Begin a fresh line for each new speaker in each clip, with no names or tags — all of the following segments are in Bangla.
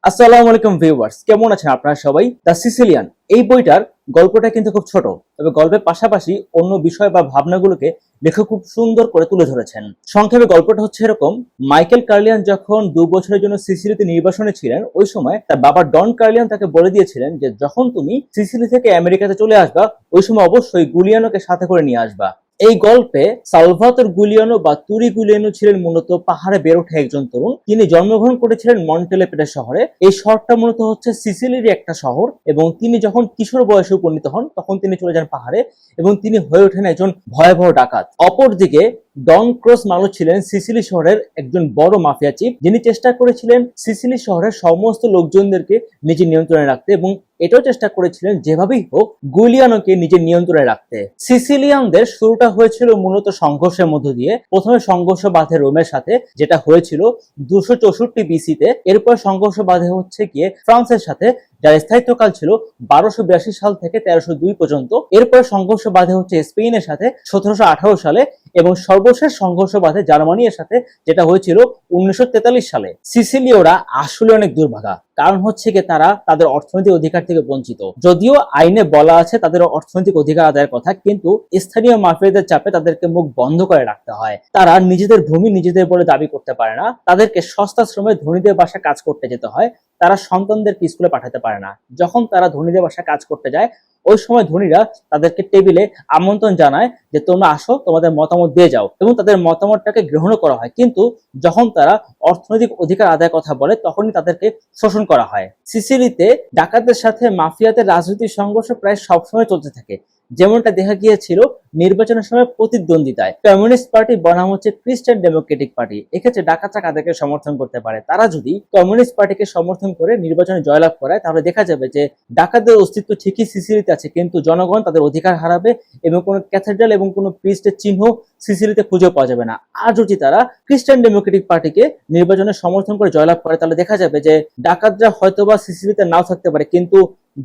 আসসালামু আলাইকুম ভিউয়ার্স, কেমন আছেন আপনারা সবাই? দ্য সিসিলিয়ান এই বইটার গল্পটা কিন্তু খুব ছোট, তবে গল্পের পাশাপাশি অন্য বিষয় বা ভাবনাগুলোকে লেখক খুব সুন্দর করে তুলে ধরেছেন। সংক্ষেপে গল্পটা হচ্ছে এরকম: মাইকেল কার্লিয়ান যখন 2 বছরের জন্য সিসিলিতে নির্বাসনে ছিলেন, ওই সময় তার বাবা ডন কার্লিয়ান তাকে বলে দিয়েছিলেন যে যখন তুমি সিসিলি থেকে আমেরিকাতে চলে আসবা, ওই সময় অবশ্যই গুলিয়ানোকে সাথে করে নিয়ে আসবা। এই গল্পে সালভাতোর গুলিয়ানো বা তুরি গুলিয়ানো ছিলেন মূলত পাহাড়ে বেড়ে ওঠা একজন তরুণ। তিনি জন্মগ্রহণ করেছিলেন মন্টেলেপেটে শহরে। এই শহরটা মূলত হচ্ছে সিসিলির একটা শহর, এবং তিনি যখন কিশোর বয়সে উপনীত হন তখন তিনি চলে যান পাহাড়ে, এবং তিনি হয়ে ওঠেন একজন ভয়াবহ ডাকাত। অপরদিকে ডন ক্রস মালো ছিলেন সিসিলি শহরের একজন বড় মাফিয়া চিফ, যিনি চেষ্টা করেছিলেন সিসিলি শহরের সমস্ত লোকজনদেরকে নিজের নিয়ন্ত্রণে রাখতে, এবং এটাও চেষ্টা করেছিলেন যেভাবেই হোক গুলিয়ানোকে নিজের নিয়ন্ত্রণে রাখতে। সিসিলিয়ানদের শুরুটা হয়েছিল মূলত সংঘর্ষের মধ্য দিয়ে। প্রথমে সংঘর্ষ বাধে রোমের সাথে, যেটা হয়েছিল 264 বিসিতে। এরপর সংঘর্ষ বাধে হচ্ছে গিয়ে ফ্রান্সের সাথে, যার স্থায়িত্বকাল ছিল 1282 সাল থেকে 1302 পর্যন্ত। এরপর সংঘর্ষ বাধে হচ্ছে স্পেনের সাথে 1718 সালে, এবং সর্বশেষ সংঘর্ষ বাধে জার্মানির সাথে, যেটা হয়েছিল 1943 সালে। সিসিলীয়রা আসলে অনেক দুর্ভাগা, কারণ হচ্ছে গিয়ে তারা তাদের অর্থনৈতিক অধিকার থেকে বঞ্চিত। যদিও আইনে বলা আছে তাদের অর্থনৈতিক অধিকার আদায়ের কথা, কিন্তু স্থানীয় মাফিয়াদের চাপে তাদেরকে মুখ বন্ধ করে রাখতে হয়। তারা নিজেদের ভূমি নিজেদের বলে দাবি করতে পারে না, তাদেরকে সস্তা শ্রমে ধনীদের বাসায় কাজ করতে যেতে হয়। তারা সন্তানদেরকে স্কুলে পাঠাতে পারে না। যখন তারা ধনীদের বাসায় কাজ করতে যায়, ওই সময় ধনীরা তাদেরকে টেবিলে আমন্ত্রণ জানায় যে তোমরা আসো, তোমাদের মতামত দিয়ে যাও, এবং তাদের মতামতটাকে গ্রহণ করা হয়। কিন্তু যখন তারা অর্থনৈতিক অধিকার আদায়ের কথা বলে, তখনই তাদেরকে শোষণ করা হয়। সিসিলিতে ডাকাতদের সাথে মাফিয়াদের রাজনৈতিক সংঘর্ষ প্রায় সবসময় চলতে থাকে, যেমনটা দেখা গিয়েছিল নির্বাচনের সময় প্রতিদ্বন্দ্বিতায়। কমিউনিস্ট পার্টি বনাম হচ্ছে খ্রিস্টান ডেমোক্রেটিক পার্টি। এক্ষেত্রে ডাকাতরা কাদেরকে সমর্থন করতে পারে? তারা যদি কমিউনিস্ট পার্টিকে সমর্থন করে নির্বাচনে জয়লাভ করায়, তাহলে দেখা যাবে যে ডাকাতদের অস্তিত্ব ঠিকই সিসিলিতে আছে, কিন্তু জনগণ তাদের অধিকার হারাবে, এবং কোনো ক্যাথেড্রাল এবং কোনো প্রিস্টের চিহ্ন সিসিলিতে খুঁজে পাওয়া যাবে না। আর যদি তারা খ্রিস্টান ডেমোক্রেটিক পার্টিকে নির্বাচনে সমর্থন করে জয়লাভ করে, তাহলে দেখা যাবে যে ডাকাতরা হয়তোবা সিসিলিতে নাও থাকতে পারে, কিন্তু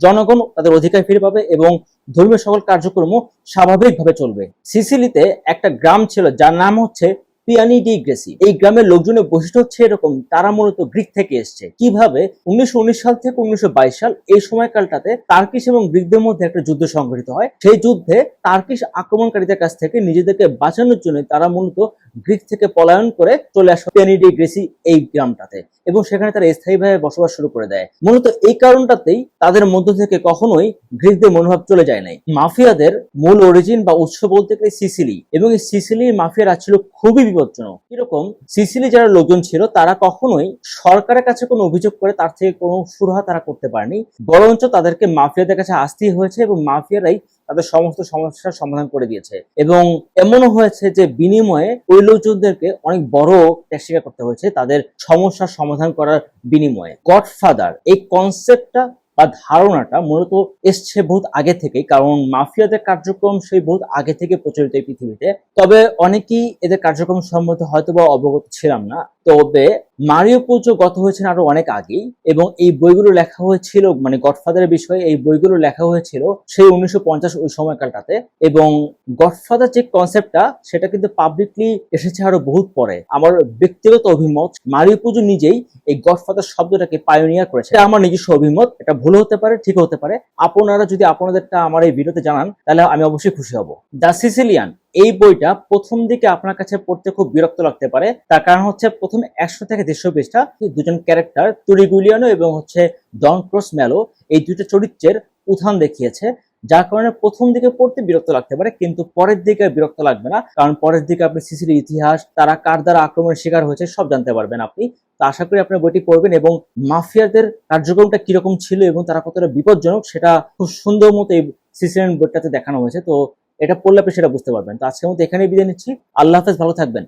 জনগণ তাদের অধিকার ফিরে পাবে, এবং ধর্মীয় সকল কার্যক্রম স্বাভাবিকভাবে চলবে। সিসিলিতে একটা গ্রাম ছিল যার নাম হচ্ছে পিয়ানি ডি গ্রেসি। এই গ্রামের লোকজনের বৈশিষ্ট্য হচ্ছে এরকম: তারা মূলত গ্রিক থেকে এসছে। কিভাবে? 1919 সাল থেকে 1922 সাল, এই সময়কালটাতে টার্কিশ এবং গ্রিকদের মধ্যে একটা যুদ্ধ সংঘটিত হয়। সেই যুদ্ধে টার্কিশ আক্রমণকারীদের কাছ থেকে নিজেদেরকে বাঁচানোর জন্য তারা মূলত গ্রিক থেকে পলায়ন করে চলে আসে পিয়ানি ডি গ্রেসি এই গ্রামটাতে, এবং সেখানে তারা স্থায়ীভাবে বসবাস শুরু করে দেয়। মূলত এই কারণটাতেই তাদের মধ্য থেকে কখনোই গ্রিকদের মনোভাব চলে যায় নাই। মাফিয়াদের মূল অরিজিন বা উৎস বলতে গেলে সিসিলি, এবং এই সিসিলির মাফিয়ারা ছিল খুবই বিপজ্জনক। কিরকম? সিসিলি যারা লোকজন ছিল তারা কখনোই সরকারের কাছে কোনো অভিযোগ করে তার থেকে কোনো সুরাহা তারা করতে পারেনি, বরঞ্চ তাদেরকে মাফিয়াদের কাছে আসতেই হয়েছে, এবং মাফিয়ারাই তাদের সমস্ত সমস্যার সমাধান করে দিয়েছে। এবং এমনও হয়েছে যে বিনিময়ে ওই লোকজনদেরকে অনেক বড় ত্যাগ স্বীকার করতে হয়েছে তাদের সমস্যার সমাধান করার বিনিময়ে। গডফাদার এই কনসেপ্টটা বা ধারণাটা মূলত এসছে বহুত আগে থেকেই, কারণ মাফিয়াদের কার্যক্রম সেই বহুত আগে থেকে প্রচলিত এই পৃথিবীতে। তবে অনেকেই এদের কার্যক্রম সম্বন্ধে হয়তোবা অবগত ছিলাম না। তবে মারিও পুজো গত হয়েছেন আরো অনেক আগেই, এবং এই বইগুলো লেখা হয়েছিল, মানে গডফাদারের বিষয়ে এই বইগুলো লেখা হয়েছিল সেই 1950 ওই সময়কালটাতে। এবং গডফাদার যে কনসেপ্টটা, সেটা কিন্তু পাবলিকলি এসেছে আরো বহুত পরে। আমার ব্যক্তিগত অভিমত, মারিও পুজো নিজেই এই গডফাদার শব্দটাকে পায়োনিয়ার করেছে। এটা আমার নিজস্ব অভিমত, এটা ভুল হতে পারে, ঠিক হতে পারে। আপনারা যদি আপনাদেরটা আমার এই ভিডিওতে জানান, তাহলে আমি অবশ্যই খুশি হব। দ্য সিসিলিয়ান এই বইটা প্রথম দিকে আপনার কাছে পড়তে খুব বিরক্ত লাগতে পারে। তার কারণ হচ্ছে প্রথম 100 থেকে 150 পৃষ্ঠা দুজন ক্যারেক্টার তুরি গুলিয়ানো এবং হচ্ছে ডন ক্রস ম্যালো, এই দুটো চরিত্রের উত্থান দেখিয়েছে, যার কারণে প্রথম দিকে পড়তে বিরক্ত লাগতে পারে, কিন্তু পরের দিকে বিরক্ত লাগবে না, কারণ পরের দিকে আপনি সিসিলির ইতিহাস, তারা কার দ্বারা আক্রমণের শিকার হয়েছে, সব জানতে পারবেন আপনি। তো আশা করি আপনি বইটি পড়বেন, এবং মাফিয়াদের কার্যক্রমটা কিরকম ছিল এবং তারা কতটা বিপজ্জনক সেটা খুব সুন্দর মতো এই সিসিলিয়ান বইটাতে দেখানো হয়েছে। তো এটা পড়লে আপনি সেটা বুঝতে পারবেন। তো আজকের মতো এখানেই বিদায় নিচ্ছি। আল্লাহ হাফেজ, ভালো থাকবেন।